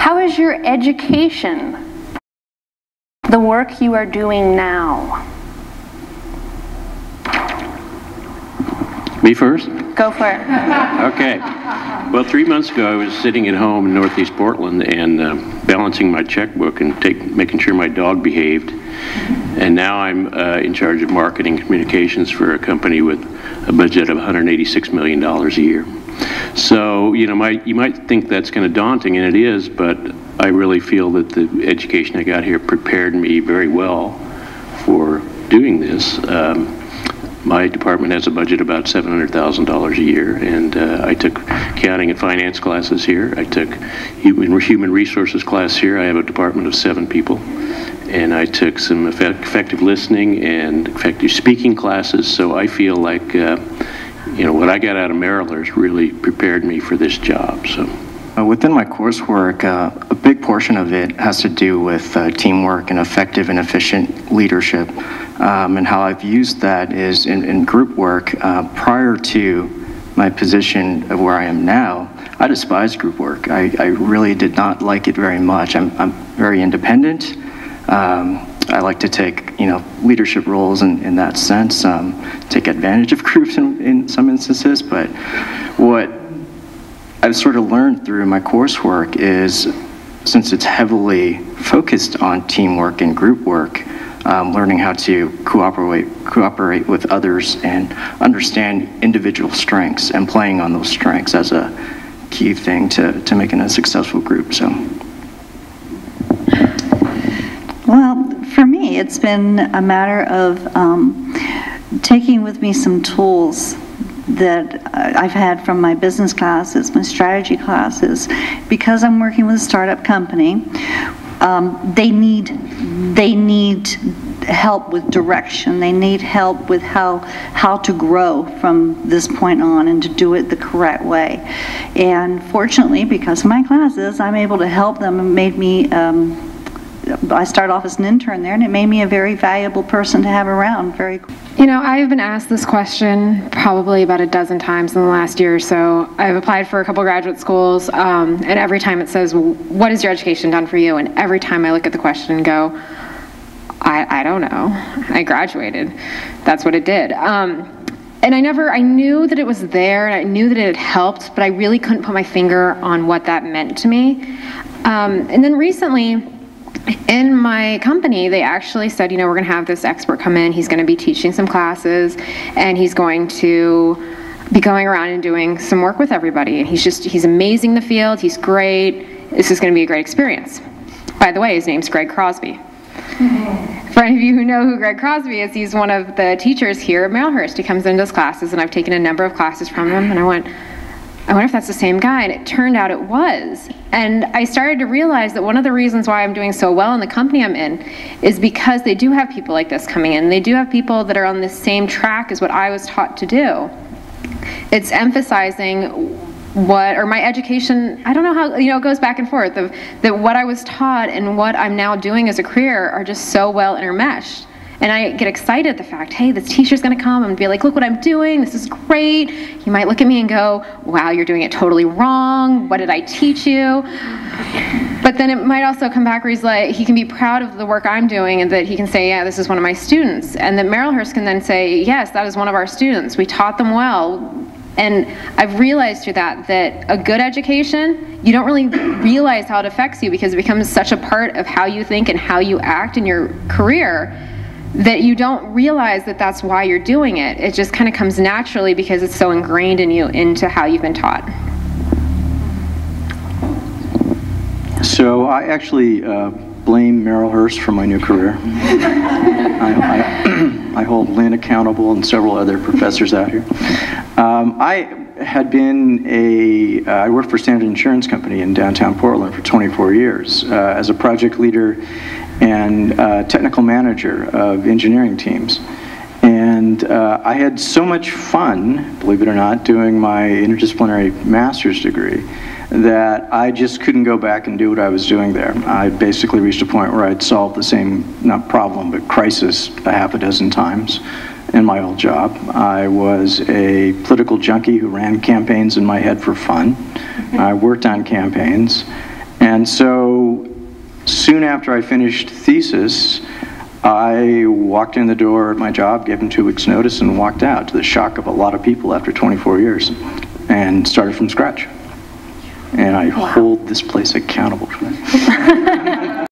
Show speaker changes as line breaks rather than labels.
How is your education, the work you are doing now?
Me first?
Go for it.
Okay. Well, 3 months ago, I was sitting at home in Northeast Portland and balancing my checkbook and making sure my dog behaved. And now I'm in charge of marketing communications for a company with a budget of $186 million a year. So, you know, you might think that's kind of daunting, and it is, but I really feel that the education I got here prepared me very well for doing this. My department has a budget about $700,000 a year, and I took accounting and finance classes here. I took human resources class here. I have a department of 7 people. And I took some effective listening and effective speaking classes, so I feel like you know, what I got out of Marylhurst really prepared me for this job. So.
Within my coursework, a big portion of it has to do with teamwork and effective and efficient leadership. And how I've used that is in group work. Prior to my position of where I am now, I despised group work. I really did not like it very much. I'm very independent. I like to take, you know, leadership roles in that sense, take advantage of groups in some instances, but what I've sort of learned through my coursework is, since it's heavily focused on teamwork and group work, learning how to cooperate with others and understand individual strengths and playing on those strengths as a key thing to making a successful group. So.
Well, for me, it's been a matter of taking with me some tools that I've had from my business classes, my strategy classes. Because I'm working with a startup company, they need help with direction. They need help with how to grow from this point on and to do it the correct way. And fortunately, because of my classes, I'm able to help them. It made me I started off as an intern there, and it made me a very valuable person to have around.
You know, I've been asked this question probably about a dozen times in the last year or so. I've applied for a couple graduate schools, and every time it says, what has your education done for you? And every time I look at the question and go, I don't know. I graduated. That's what it did. And I knew that it was there, and I knew that it had helped, but I really couldn't put my finger on what that meant to me. And then recently, in my company, they actually said, you know, we're going to have this expert come in. He's going to be teaching some classes, and he's going to be going around and doing some work with everybody. And he's amazing in the field. He's great. This is going to be a great experience. By the way, his name's Greg Crosby. For any of you who know who Greg Crosby is, he's one of the teachers here at Marylhurst. He comes into his classes, and I've taken a number of classes from him, and I wonder if that's the same guy, and it turned out it was. And I started to realize that one of the reasons why I'm doing so well in the company I'm in is because they do have people like this coming in. They do have people that are on the same track as what I was taught to do. It's emphasizing my education, I don't know how, you know, it goes back and forth, that what I was taught and what I'm now doing as a career are just so well intermeshed. And I get excited at the fact, hey, this teacher's going to come and be like, look what I'm doing, this is great. You might look at me and go, wow, you're doing it totally wrong. What did I teach you? But then it might also come back where he's like, he can be proud of the work I'm doing, and that he can say, yeah, this is one of my students. And that Marylhurst can then say, yes, that is one of our students. We taught them well. And I've realized through that a good education, you don't really realize how it affects you, because it becomes such a part of how you think and how you act in your career, that you don't realize that that's why you're doing it. It just kind of comes naturally because it's so ingrained in you, into how you've been taught.
So I actually blame Marylhurst for my new career. I hold Lynn accountable and several other professors out here. I had been I worked for Standard Insurance Company in downtown Portland for 24 years as a project leader and technical manager of engineering teams. And I had so much fun, believe it or not, doing my interdisciplinary master's degree that I just couldn't go back and do what I was doing there. I basically reached a point where I'd solved the same, not problem, but crisis a half a dozen times in my old job. I was a political junkie who ran campaigns in my head for fun. I worked on campaigns. And so soon after I finished thesis, I walked in the door at my job, gave them 2 weeks notice, and walked out, to the shock of a lot of people after 24 years, and started from scratch. And I hold this place accountable for that.